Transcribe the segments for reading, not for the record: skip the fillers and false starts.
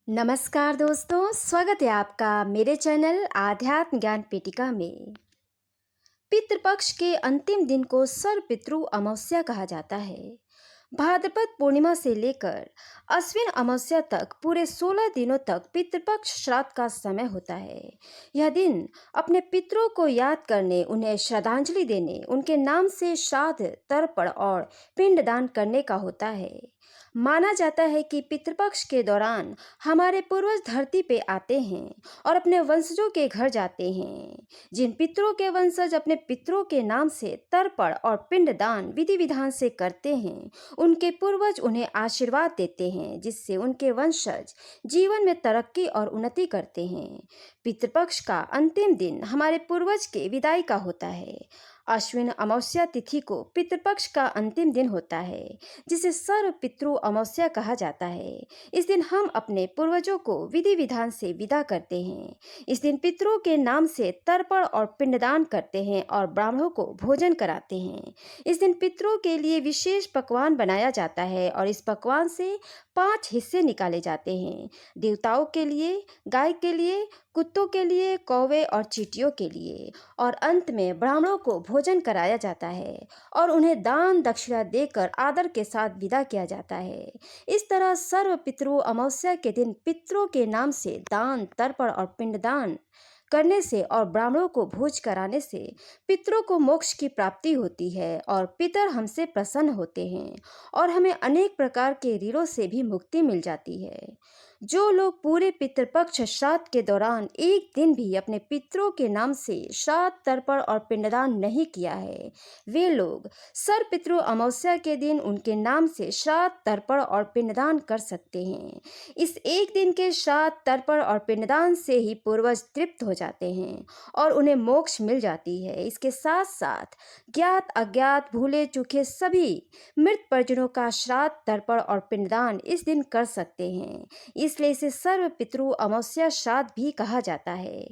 नमस्कार दोस्तों, स्वागत है आपका मेरे चैनल आध्यात्म ज्ञान पीठिका में। पितृपक्ष के अंतिम दिन को सर्वपितृ अमावस्या कहा जाता है। भाद्रपद पूर्णिमा से लेकर अश्विन अमावस्या तक पूरे 16 दिनों तक पितृपक्ष श्राद्ध का समय होता है। यह दिन अपने पितरों को याद करने, उन्हें श्रद्धांजलि देने, उनके नाम से श्राद्ध, तर्पण और पिंडदान करने का होता है। माना जाता है कि पितृपक्ष के दौरान हमारे पूर्वज धरती पे आते हैं और अपने वंशजों के घर जाते हैं। जिन पितरों के वंशज अपने पितरों के नाम से तर्पण और पिंडदान विधि विधान से करते हैं, उनके पूर्वज उन्हें आशीर्वाद देते हैं, जिससे उनके वंशज जीवन में तरक्की और उन्नति करते हैं। पितृपक्ष का अंतिम दिन हमारे पूर्वज के विदाई का होता है। अश्विन अमावस्या तिथि को पितृपक्ष का अंतिम दिन होता है, जिसे सर्व पितृ अमावस्या कहा जाता है। इस दिन हम अपने पूर्वजों को विधि विधान से विदा करते हैं। इस दिन पितरों के नाम से तर्पण और पिंडदान करते हैं और ब्राह्मणों को भोजन कराते हैं। इस दिन पितरों के लिए विशेष पकवान बनाया जाता है और इस पकवान से 5 हिस्से निकाले जाते हैं। देवताओं के लिए, गाय के लिए, कुत्तों के लिए, कौवे और चींटियों के लिए, और अंत में ब्राह्मणों को भोजन कराया जाता है और उन्हें दान दक्षिणा देकर आदर के साथ विदा किया जाता है। इस तरह सर्व पितृ अमावस्या के दिन पितरों के नाम से दान, तर्पण और पिंडदान करने से और ब्राह्मणों को भोज कराने से पितरों को मोक्ष की प्राप्ति होती है और पितर हमसे प्रसन्न होते हैं और हमें अनेक प्रकार के ऋणों से भी मुक्ति मिल जाती है। जो लोग पूरे पितृपक्ष श्राद्ध के दौरान एक दिन भी अपने पितरों के नाम से श्राद्ध, तर्पण और पिंडदान नहीं किया है, वे लोग सर्वपितृ अमावस्या के दिन उनके नाम से श्राद्ध, तर्पण और पिंडदान कर सकते हैं। इस एक दिन के श्राद्ध, तर्पण और पिंडदान से ही पूर्वज तृप्त हो जाते हैं और उन्हें मोक्ष मिल जाती है। इसके साथ साथ ज्ञात अज्ञात, भूले चूके सभी मृत परिजनों का श्राद्ध, तर्पण और पिंडदान इस दिन कर सकते हैं। इसलिए इसे सर्व पितृ अमावस्या श्राद्ध भी कहा जाता है।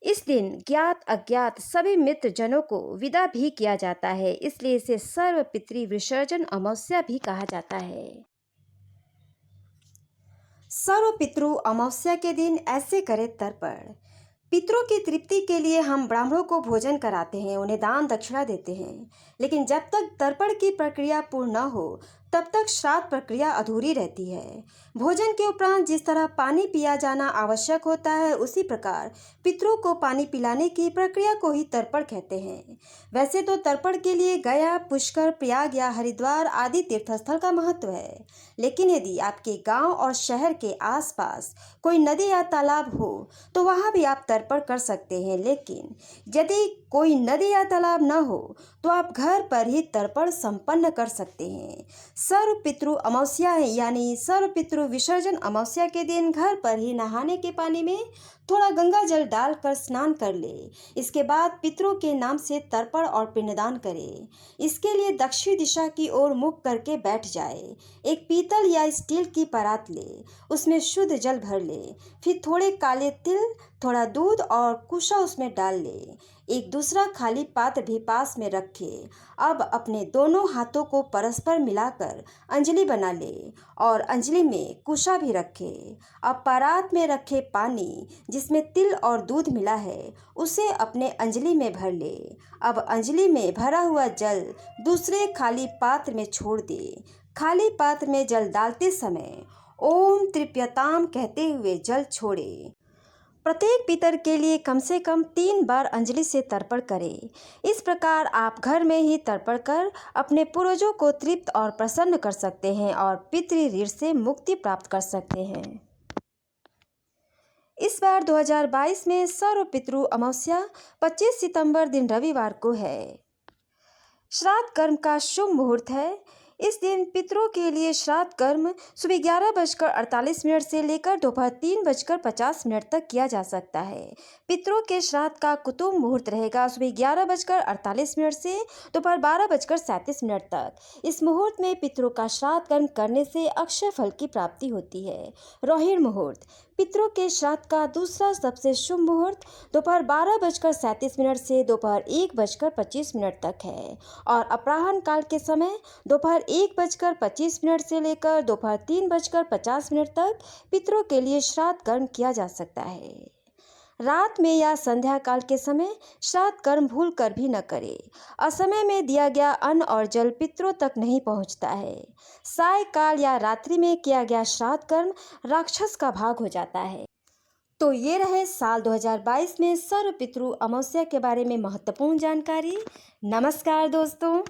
इस दिन ज्ञात अज्ञात सभी मित्र जनों को विदा भी किया जाता है, इसलिए इसे सर्व पितृ विसर्जन अमावस्या भी कहा जाता है। सर्व पितृ अमावस्या के दिन ऐसे करें तर्पण। पितरों की तृप्ति के लिए हम ब्राह्मणों को भोजन कराते हैं, उन्हें दान दक्षिणा देते हैं, लेकिन जब तक तर्पण की प्रक्रिया पूर्ण न हो तब तक श्राद्ध प्रक्रिया अधूरी रहती है। भोजन के उपरांत जिस तरह पानी पिया जाना आवश्यक होता है, उसी प्रकार पितरों को पानी पिलाने की प्रक्रिया को ही तर्पण कहते हैं। वैसे तो तर्पण के लिए गया, पुष्कर, प्रयाग या हरिद्वार आदि तीर्थस्थल का महत्व है, लेकिन यदि आपके गांव और शहर के आसपास कोई नदी या तालाब हो तो वहां भी आप तर्पण कर सकते हैं। लेकिन यदि कोई नदी या तालाब न हो तो आप घर पर ही तर्पण संपन्न कर सकते हैं। सर्व पितृ अमावस्या है, यानी सर्व पितृ विसर्जन अमावस्या के दिन घर पर ही नहाने के पानी में थोड़ा गंगा जल डालकर स्नान कर ले। इसके बाद पितरों के नाम से तर्पण और पिंडदान करे। इसके लिए दक्षिण दिशा की ओर मुख करके बैठ जाए। एक पीतल या स्टील की परात ले, उसमें शुद्ध जल भर ले, फिर थोड़े काले तिल, थोड़ा दूध और कुशा उसमें डाल ले। एक दूसरा खाली पात्र भी पास में रखे। अब अपने दोनों हाथों को परस्पर मिलाकर अंजलि बना ले और अंजलि में कुशा भी रखे। अब परात में रखे पानी जिसमें तिल और दूध मिला है, उसे अपने अंजलि में भर ले। अब अंजलि में भरा हुआ जल दूसरे खाली पात्र में छोड़ दे। खाली पात्र में जल डालते समय ओम तृप्यताम कहते हुए जल छोड़े। प्रत्येक पितर के लिए कम से कम 3 बार अंजलि से तर्पण करें। इस प्रकार आप घर में ही तर्पण कर अपने पूर्वजों को तृप्त और प्रसन्न कर सकते हैं और पितृ ऋण से मुक्ति प्राप्त कर सकते हैं। इस बार 2022 में सर्व पितृ अमावस्या 25 सितंबर दिन रविवार को है। श्राद्ध कर्म का शुभ मुहूर्त है। इस दिन पितरों के लिए श्राद्ध कर्म सुबह 11:48 से लेकर दोपहर 3:50 तक किया जा सकता है। पितरों के श्राद्ध का कुतुब मुहूर्त रहेगा सुबह 11:48 से दोपहर 12:37 तक। इस मुहूर्त में पितरों का श्राद्ध कर्म करने से अक्षय फल की प्राप्ति होती है। रोहिणी मुहूर्त पितरों के श्राद्ध का दूसरा सबसे शुभ मुहूर्त दोपहर 12:37 से दोपहर 1:25 तक है और अपराह्न काल के समय दोपहर 1:25 से लेकर दोपहर 3:50 तक पितरों के लिए श्राद्ध कर्म किया जा सकता है। रात में या संध्या काल के समय श्राद्ध कर्म भूल कर भी न करें। असमय में दिया गया अन्न और जल पितरों तक नहीं पहुंचता है। साय काल या रात्रि में किया गया श्राद्ध कर्म राक्षस का भाग हो जाता है। तो ये रहे साल 2022 में सर्व पितृ अमावस्या के बारे में महत्वपूर्ण जानकारी। नमस्कार दोस्तों।